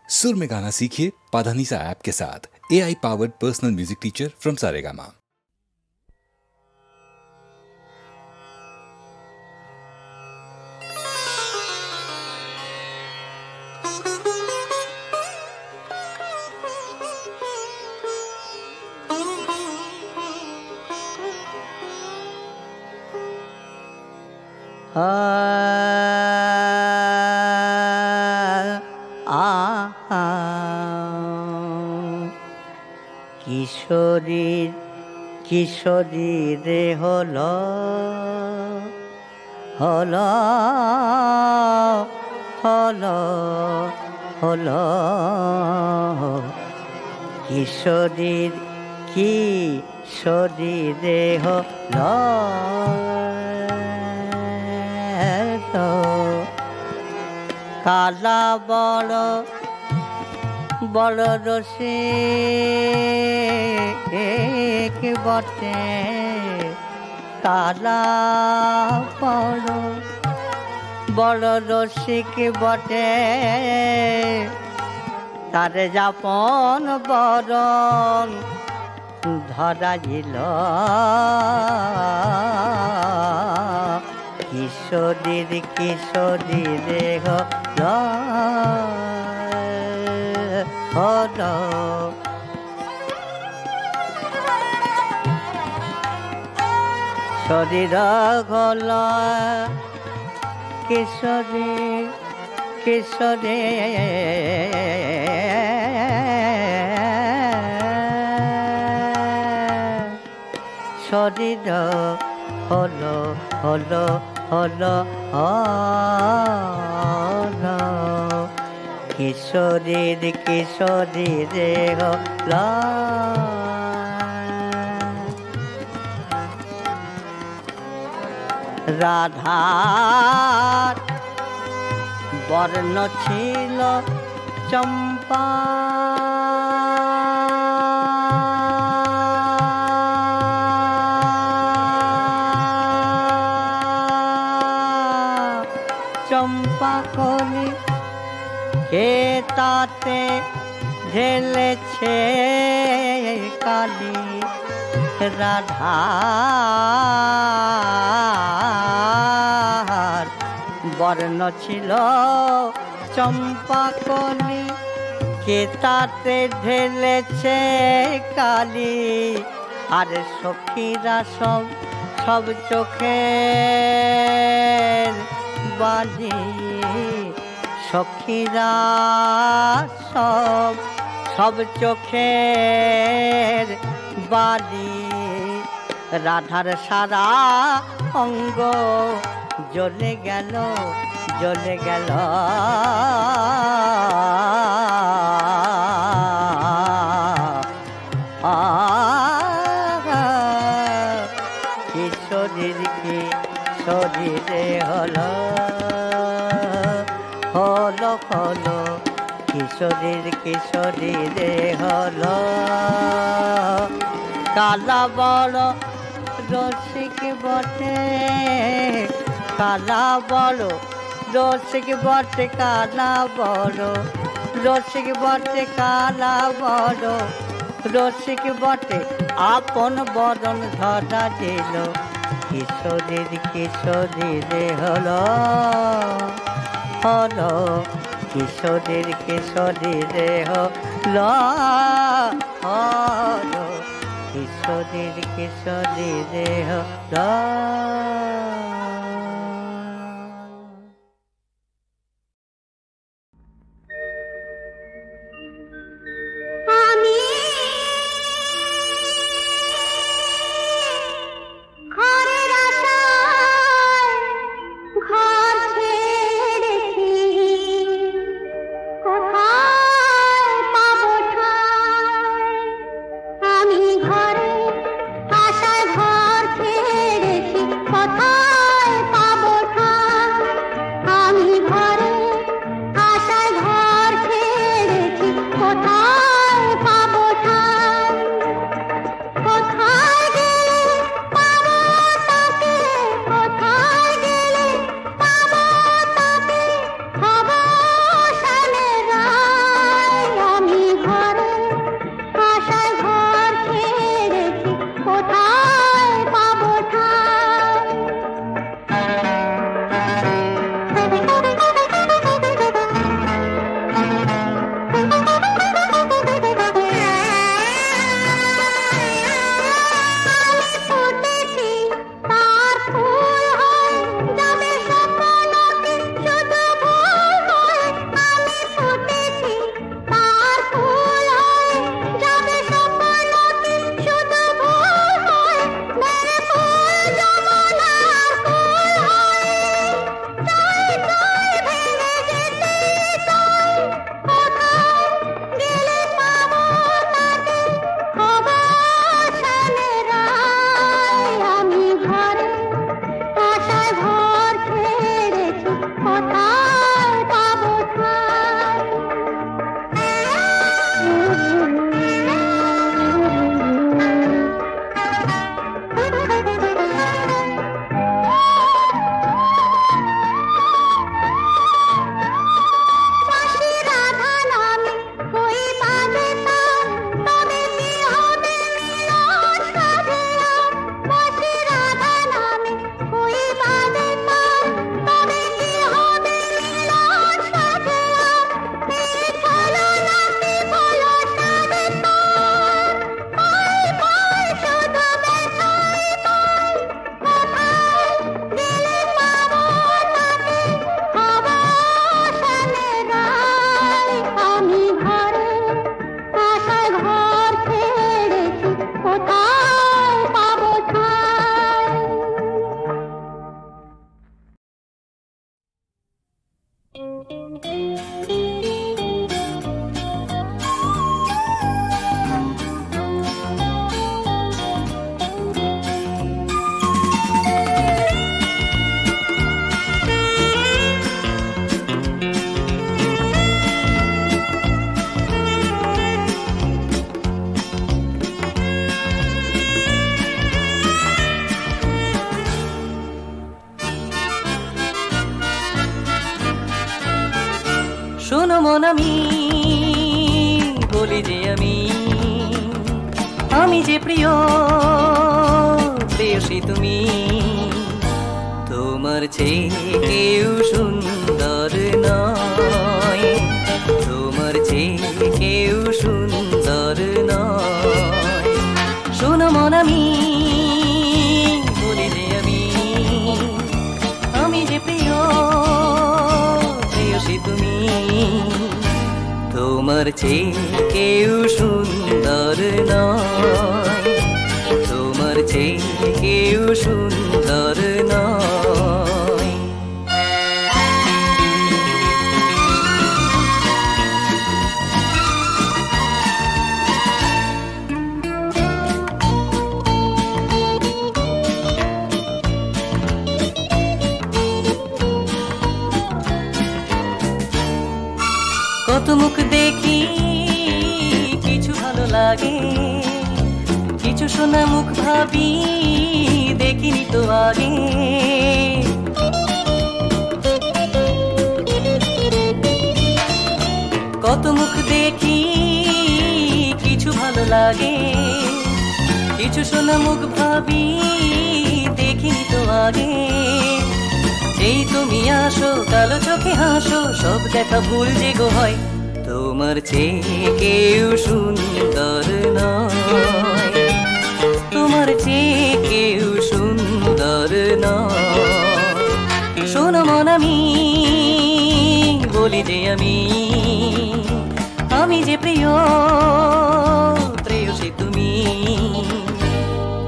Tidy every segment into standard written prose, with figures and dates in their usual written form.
सुर में गाना सीखिए पाधानीसा ऐप के साथ। AI powered personal music teacher from Saregama. কিশোরীর কিশোরী রে হলো হলো হলো হলো কিশোরীর কিশোরী রে হলো কালা বড় বড় রসিক বটে, কালা বড় বড় রসিক বটে, তার যাপন বরণ ধরাইল কিশোরীর কিশোরী রে হলো হলো শরীর গল কিশোরী কিশোরী শরীর হলো হলো হলো হলো কিশোরীর কিশোরী রে হলো রাধার বর্ণ ছিল চম্পা, চম্পা কলি কে তাতে ঢেলেছে কালি, রাধার বর্ণ ছিল চম্পা কলি কে তাতে ঢেলেছে কালি, আর সখীরা সব সব চোখের বালি, সখীরা সব সব চোখের বালি, রাধার সারা অঙ্গ জ্বলে গেল জ্বলে গেল কিশোরীর কিশোরী রে হলো হলো হলো কিশোরীর কিশোরী রে হলো কালা বড় রসিক বটে, কালা বড় রসিক বটে, কালা বড় রসিক বটে, কালা বড় রসিক বটে, আপন বরণ ধরা দিল কিশোরীর কিশোরী রে হলো হলো কিশোরীর কিশোরী রে হলো হলো কিশোরীর কিশোরী রে হলো। কথা আমি বলি যে আমি যে প্রিয় প্রেয়সী তুমি, তোমার চেয়ে কেউ সুন্দর নয়, তোমার চেয়ে কেউ সুন্দর নয়। শোনো মন আমি বলি যে আমি যে প্রিয় প্রেয়সী তুমি, তোমার চেয়ে কেউ সুন্দর নয়, তোমার চেয়ে কেউ সুন্দর নয়। কত মুখ দেখি কিছু ভালো লাগে, কিছু শোনা মুখ ভাবি দেখিনি তো আগে। কত মুখ দেখি কিছু ভালো লাগে, কিছু শোনা মুখ ভাবি দেখিনি তো আগে। এই তুমি আসো কালো চোখে হাসো, সব দেখা ভুল যে গো হয়, তোমার চেয়ে কেউ সুন্দর নয়, তোমার চেয়ে কেউ সুন্দর নয়। শোনো মন আমি বলি যে আমি যে প্রিয় প্রেয়সী তুমি,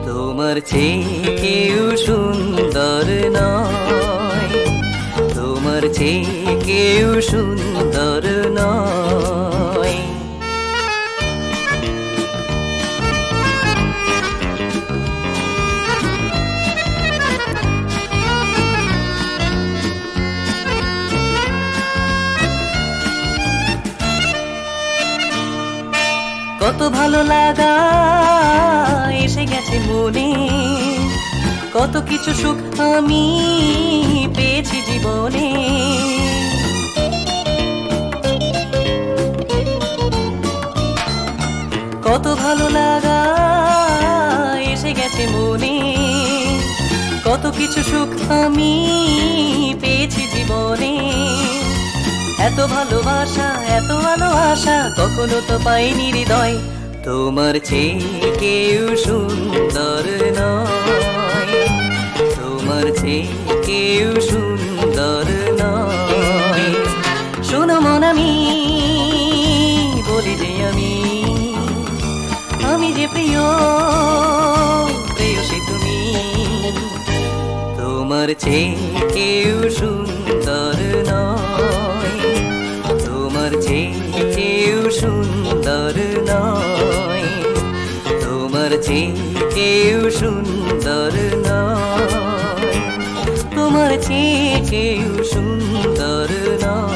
তোমার চেয়ে কেউ সুন্দর নয়, তোমার চেয়ে কেউ সুন্দর নয়। কত ভালো লাগা এসে গেছে মনে, কত কিছু সুখ আমি পেয়েছি জীবনে। কত ভালো লাগা এসে গেছে মনে, কত কিছু সুখ আমি পেয়েছি জীবনে। এত ভালোবাসা এত ভালোবাসা কখনো তো পাইনি হৃদয়, তোমার চেয়ে কেউ সুন্দর নয়, তোমার চেয়ে কেউ সুন্দর নয়। শোনো মন আমি বলি যে আমি যে প্রিয় প্রেয়সী তুমি, তোমার চেয়ে কেউ সুন্দর নয়, তোমার চেয়ে কেউ সুন্দর নয়, তোমার চেয়ে কেউ সুন্দর নয়, তোমার চেয়ে কেউ সুন্দর নয়।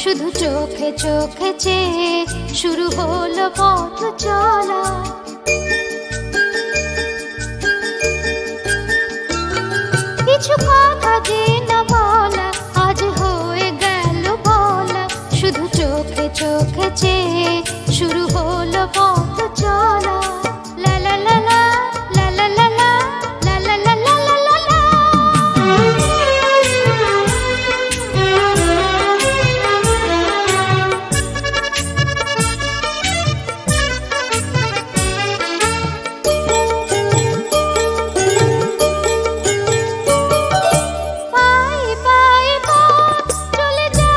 শুধু চোখে চোখে চেয়ে শুরু হলো পথ চলা, কিছু কথা যে না বলা আজ হয়ে গেল বলা, শুধু চোখে চোখে চেয়ে শুরু হলো পথ চলা। লা লা লা লা লা লা লা লা লা লা লা লা লা লা। পায়ে পায়ে পথ চলে যায়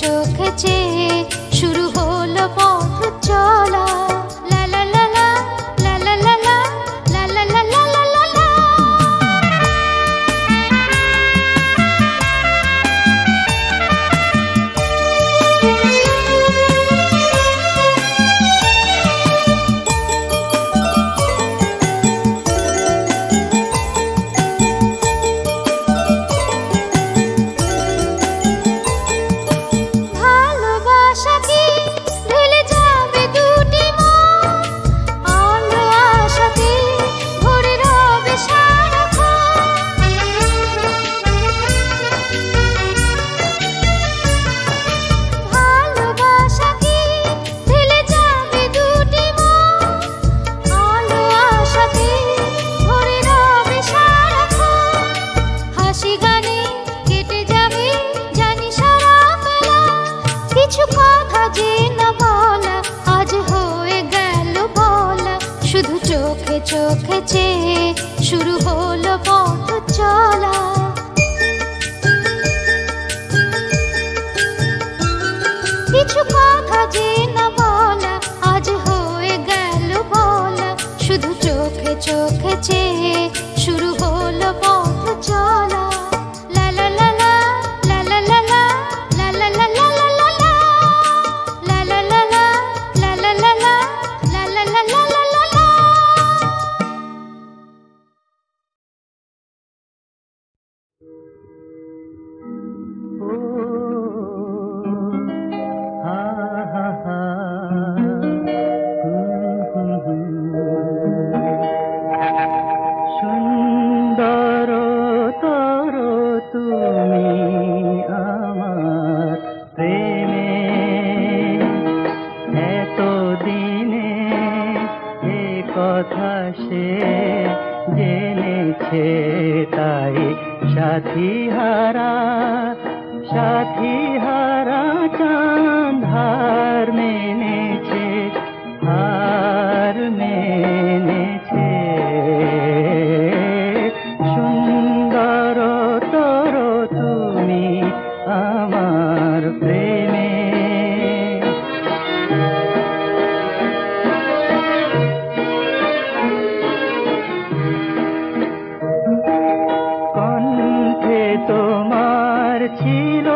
চোখে চেয়ে শুরু হলো পথ চলা। লা লা লা লা লা লা লা লা লা লা লা লা লা লা লা। ভালোবাসা কি ঢেলে যাবে দুটি মন, আলো আশাতে ভরে রবে সারাক্ষণ। ভালোবাসা কি ঢেলে যাবে দুটি মন, আলো আশাতে ভরে রবে সারাক্ষণ। হাসি গানে কেটে যাবে জানি সারা বেলা, কিছু কথা যে না বলা আজ হয়ে গেল বলা। শুধু চোখে চোখে চেয়ে শুরু হলো পথ চলা। কিছু কথা যে না বলা আজ হয়ে গেল বলা। শুধু চোখে চোখে চেয়ে শুরু হলো পথ চলা। লা লা লা লা লা লা লা লা লা লা লা লা লা লা লা। লা লা লা লা লা লা লা লা লা লা লা লা লা লা লা। সুন্দর তর তুমি আমার প্রেমে, এতদিনে এ কথা সে জেনেছে, তাই সাথী হারা চাঁদ হার মেনেছে, হার মেনেছে। সুন্দর তর তুমি আমার প্রেমে। কণ্ঠে তোমার ছিল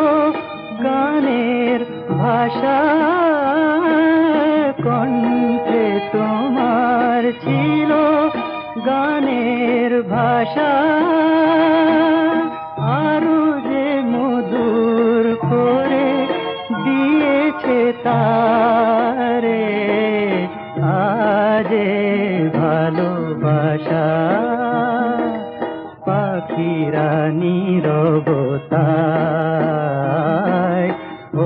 গানের ভাষা, কণ্ঠে তোমার ছিল গানের ভাষা। আরো যে মধুর করে দিয়েছে তারে আজ ভালোবাসা। পাখিরা নীরবতায়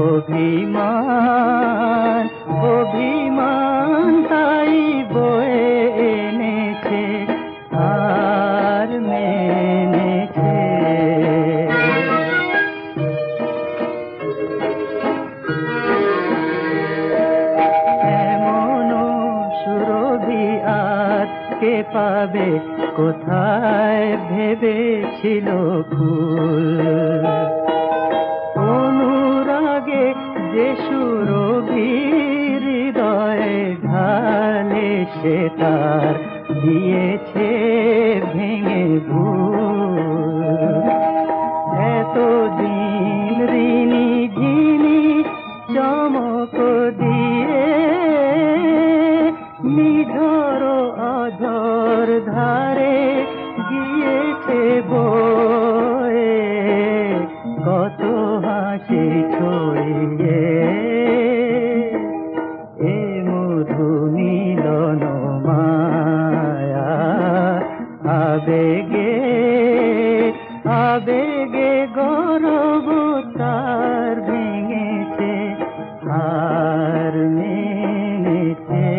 অভিমান অভিমান তাই বয়ে এনেছে, আর মেনেছে। এমনও সুরভি আর কে পাবে, কোথায় ভেবেছিল ফুল। অনুরাগে যে সুরভি হৃদয়ে ঢালে, সে তার দিয়েছে ভেঙে ভুল। এতদিন ঋণী ঝিনি চমক দিয়ে, নিঝর অধর ধারে গিয়েছে বয়ে, কত হাসি ছড়িয়ে এ মধু মিলন মায়া। আবেগে আবেগে গরব তার ভেঙেছে, হার মেনেছে।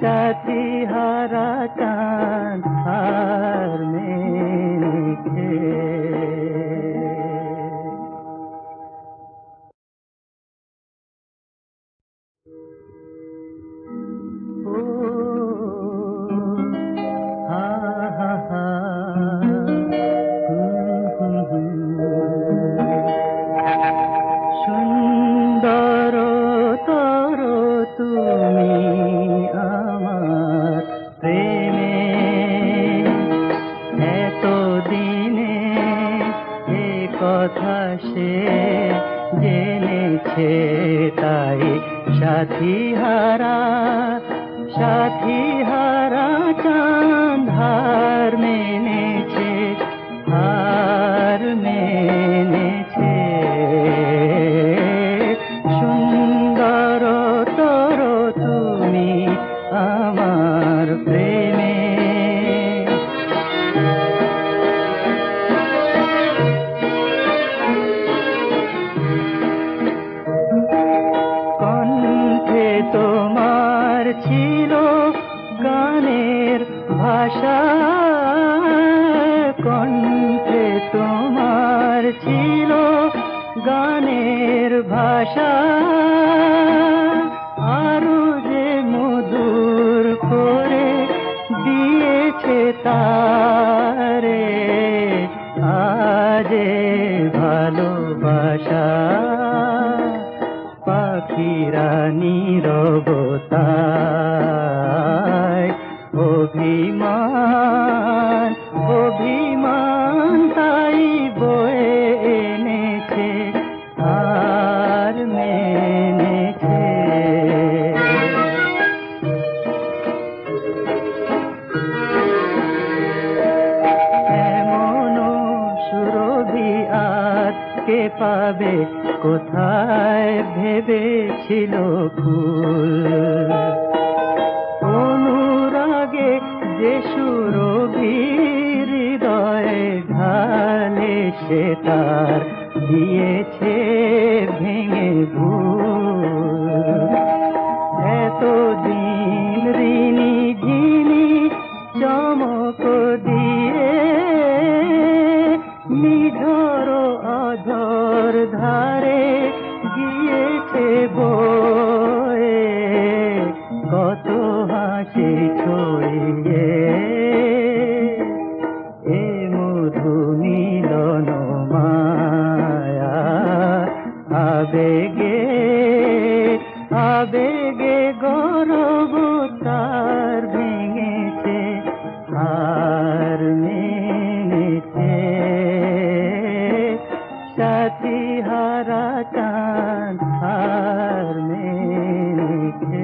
সাথী হারা চাঁদ হার মেনেছে। কথা সে জেনেছে, তাই সাথী হারা চাঁদ হার মেনেছে, হার মেনেছে। সুন্দর তর তুমি আমার প্রেমে, কণ্ঠে তোমার ছিল গানের ভাষা, কণ্ঠে তোমার ছিল গানের ভাষা, আরো যে মধুর করে দিয়েছে তারে আজে ভালোবাসা। পাখিরা নীরবতায় অভিমান, অভিমান তাই বয়ে এনেছে, আর মেনেছে। এমন সুরভি আর কে পাবে, কোথায় ভেবেছিল ফুল। অনুরাগে যে সুরভি হৃদয়ে ঢালে, সে তার দিয়েছে ভেঙে ভুল। এতদিন ঋণী ঝিনি চমক দিয়ে, নিঝর অধর ধারে গিয়েছে বয়ে, কত হাসি ছড়িয়ে এ মধু মিলন মায়া। আবেগে আবেগে গরব তার ভেঙেছে, হার মেনেছে। সাথী হারা চাঁদ হার মেনেছে।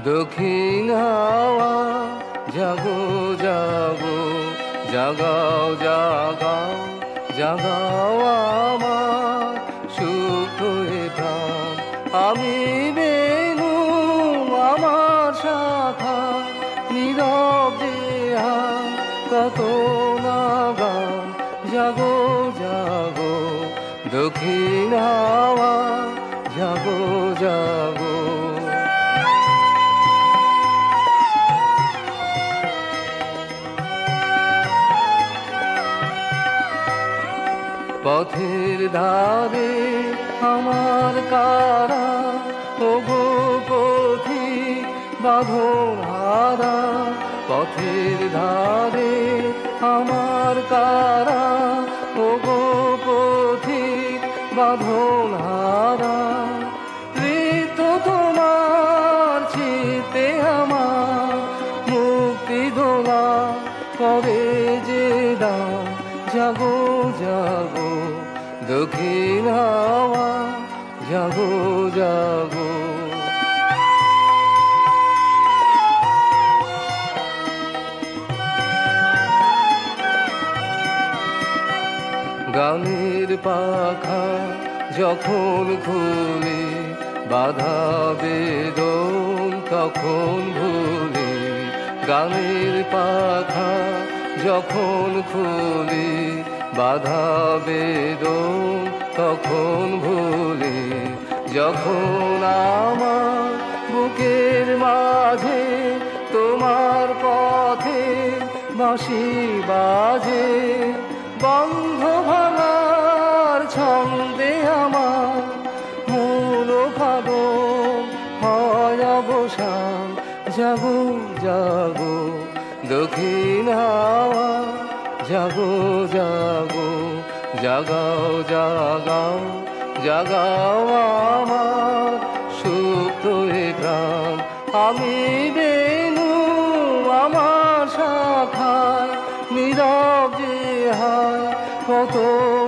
দক্ষিণ হাওয়া জাগো জাগো জাগাও জাগাও জাগাও আমার সুপ্ত এ প্রাণ আমি বেনু আমার শাখা নীরব দেহা কত না গান জাগো জাগো দক্ষিণ হাওয়া জাগো জাগো পথের ধারে আমার কারা ওগো পথি বাঁধন হারা পথের ধারে আমার কারা ওগো পথি বাঁধন হারা ঋত তোমার চিতে আমার মুক্তি দোলা করে যে দান জাগো জাগো দক্ষিণ হাওয়া জাগো জাগো গানের পাখা যখন খুলে বাধা বেদন তখন ভুলে গানের পাখা যখন খুলে বাধা বেদন তখন ভুলে যখন আমার বুকের মাঝে তোমার পথে বাঁশি বাজে বন্ধ ভাঙার ছন্দে আমার মূল ভালো হয় অবসান জাগো জাগো দক্ষিণ হাওয়া জাগো জাগো জাগাও জাগাও জাগাও আমার সুপ্ত এ প্রাণ আমি বেনু আমার শাখায় নীরব যে হায় কত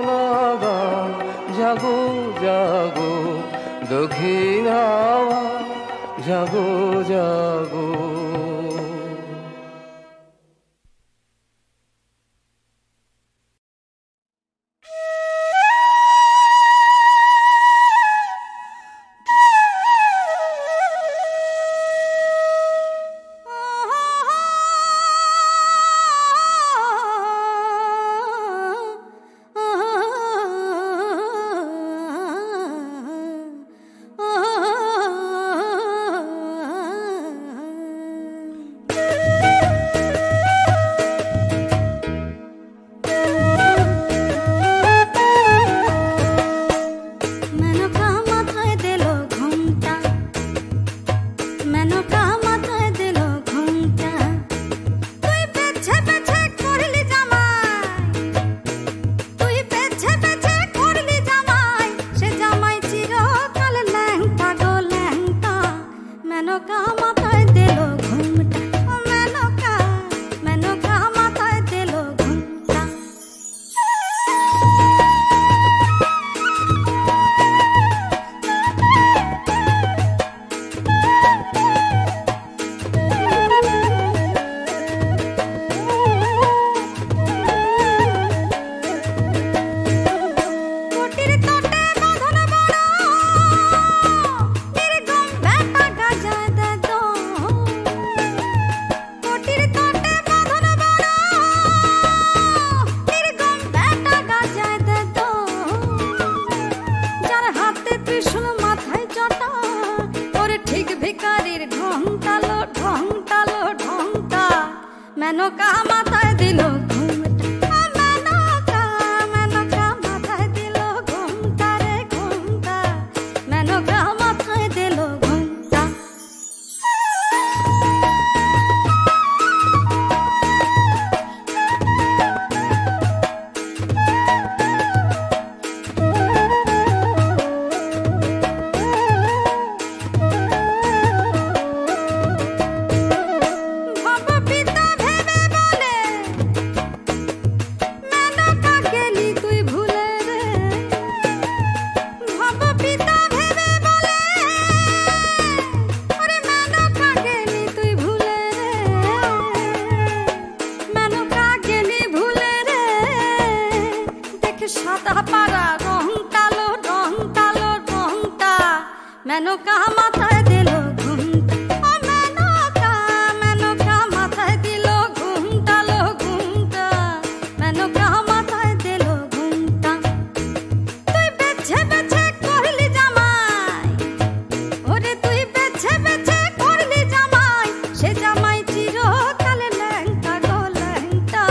না গান জাগো জাগো দক্ষিণ হাওয়া জাগো জাগো ভাবা পিতা ভেবে বলে মেনকা মাথায় দিল ঘুমটা, মেনকা মেনকা মাথায় দিল ঘুমটা, লো ঘুমটা, মেনকা মাথায় দিল ঘুমটা। তুই বেছে বেছে করলি জামাই, ওরে তুই বেছে বেছে করলি জামাই, সে জামাই চিরকাল ল্যাংটা গো ল্যাংটা,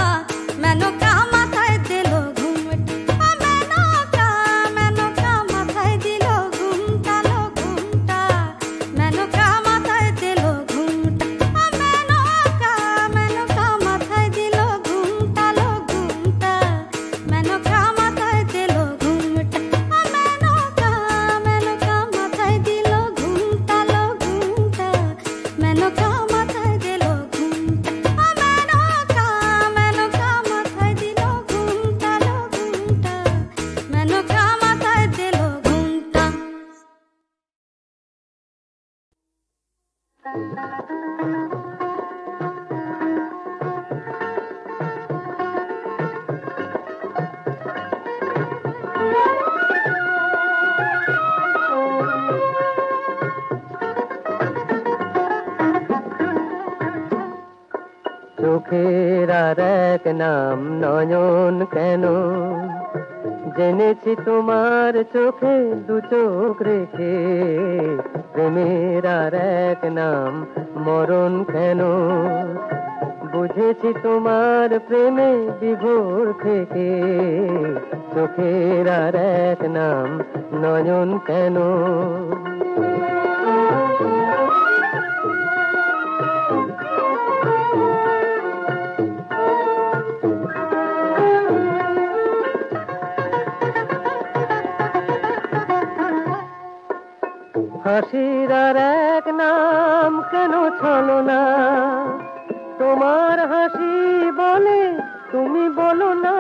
মেনকা মাথায় দিল ঘুমটা, মেনকা মেনকা মাথায় দিল ঘুমটা, লো ঘুমটা, মেনকা মাথায় দিল ঘুমটা, মেনকা মেনকা মাথায় দিল ঘুমটা, লো ঘুমটা, মেনকা মাথায় দিল ঘুমটা, মেনকা মেনকা মাথায় দিল ঘুমটা, লো ঘুমটা, মেনকা মাথায় দিল ঘুমটা, মেনকা মেনকা মাথায় দিল ঘুমটা, লো ঘুমটা, মেনকা মাথায় দিল ঘুমটা। চোখের আর এক নাম নয়ন কেন, জেনেছি তোমার চোখে দু চোখ রেখে, প্রেমের আর এক নাম মরণ কেন, বুঝেছি তোমার প্রেমে বিভোর থেকে, চোখের আর এক নাম নয়ন কেন। হাসির আর এক নাম কেন ছলনা, তোমার হাসি বলে তুমি বলো না,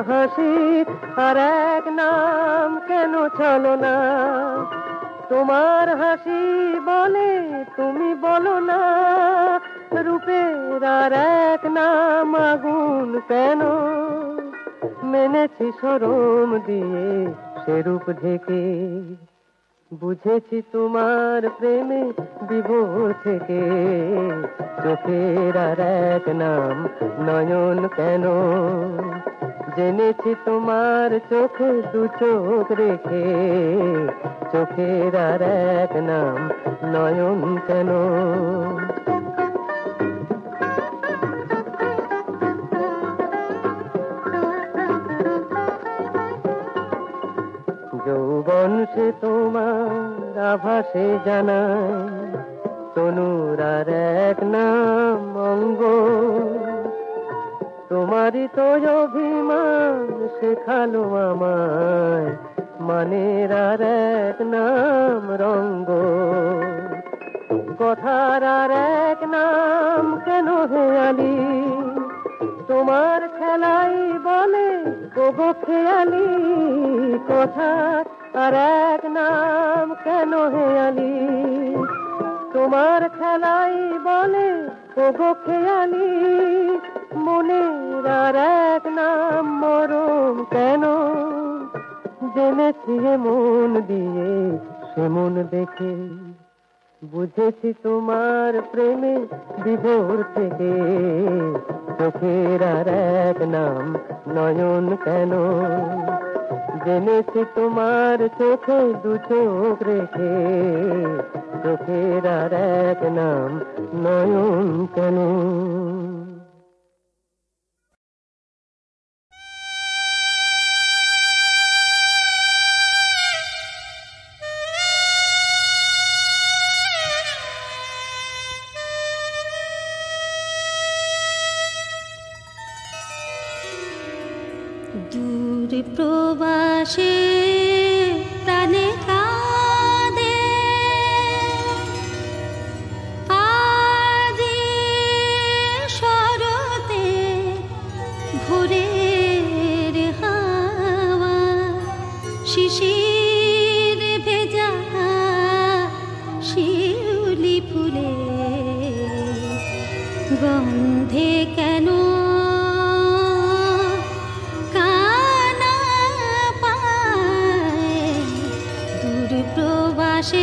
হাসির আর এক নাম কেন ছলনা, তোমার হাসি বলে তুমি বলো না, রূপের আর এক নাম আগুন কেন, মেনেছি শরম দিয়ে সে রূপ ঢেকে, বুঝেছি তোমার প্রেমে বিভোর থেকে, চোখের আর এক নাম নয়ন কেন, জেনেছি তোমার চোখে দু চোখ রেখে, চোখের আর এক নাম নয়ন কেন। যৌবন সে তোমার আভাসে জানায়, তনুর আর এক নাম অঙ্গ, তোমারই তো অভিমান শেখালো আমায়, মানের আর এক নাম রঙ্গ, কথার আর এক নাম কেন হেয়ালি, তোমার খেলাই বলে ওগো খেয়ালি, কথার আর এক নাম কেন হেয়ালি, তোমার খেলাই বলে ওগো খেয়ালি, মনের আর এক নাম মরম কেন, জেনেছি মন দিয়ে সে মন দেখে, বুঝেছি তোমার প্রেমে বিভোর থেকে, চোখের আর এক নাম নয়ন কেন, জেনেছি তোমার চোখে দু চোখ রেখে, চোখের আর এক নাম নয়ন কেন। দূর প্রবাসে প্রাণে কাঁদে, আজি শরতে ভোরের হাওয়া, শিশির ভেজা শিউলি ফুলে গন্ধে কেন কানা পায়, দূর প্রবাসে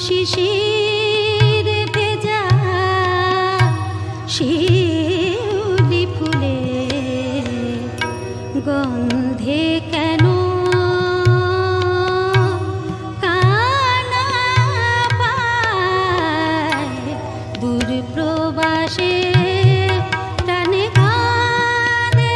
শিশির ভেজা শিউলি ফুলে গন্ধে কেন কানা পায় দূর প্রবাসে প্রাণে কাঁদে।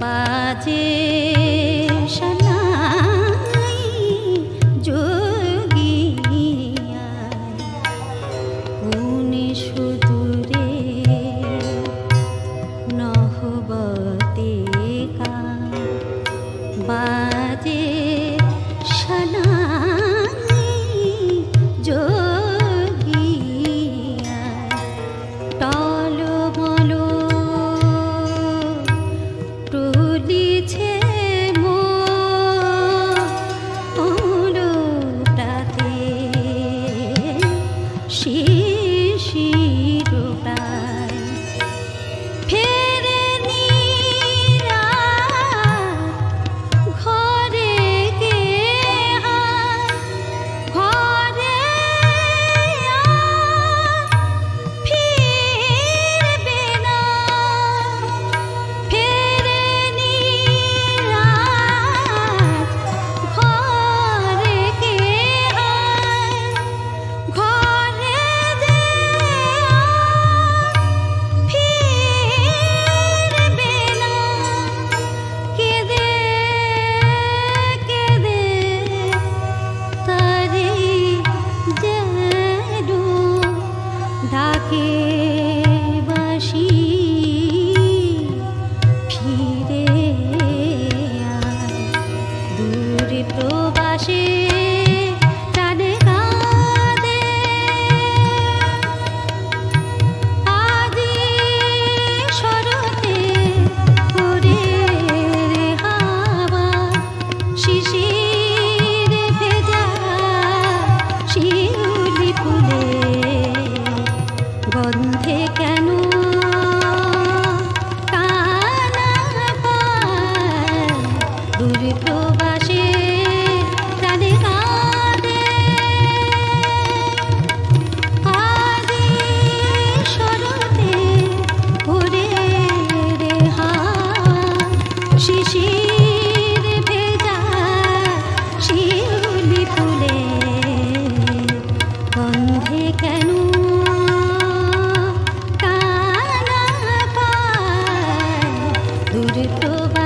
বাজে শনাই যোগিয়া উনি সুদূরে নহবতে কা বাজে শনাই যোগিয়া টলমল গন্ধে কেন কানা পায় দূর প্রবাসে প্রাণে কাঁদে। আদি শরতে ওরে রে হাওয়া শিশির ভেজা শিউলি ফুলে গন্ধে কেন দূর প্রবাসে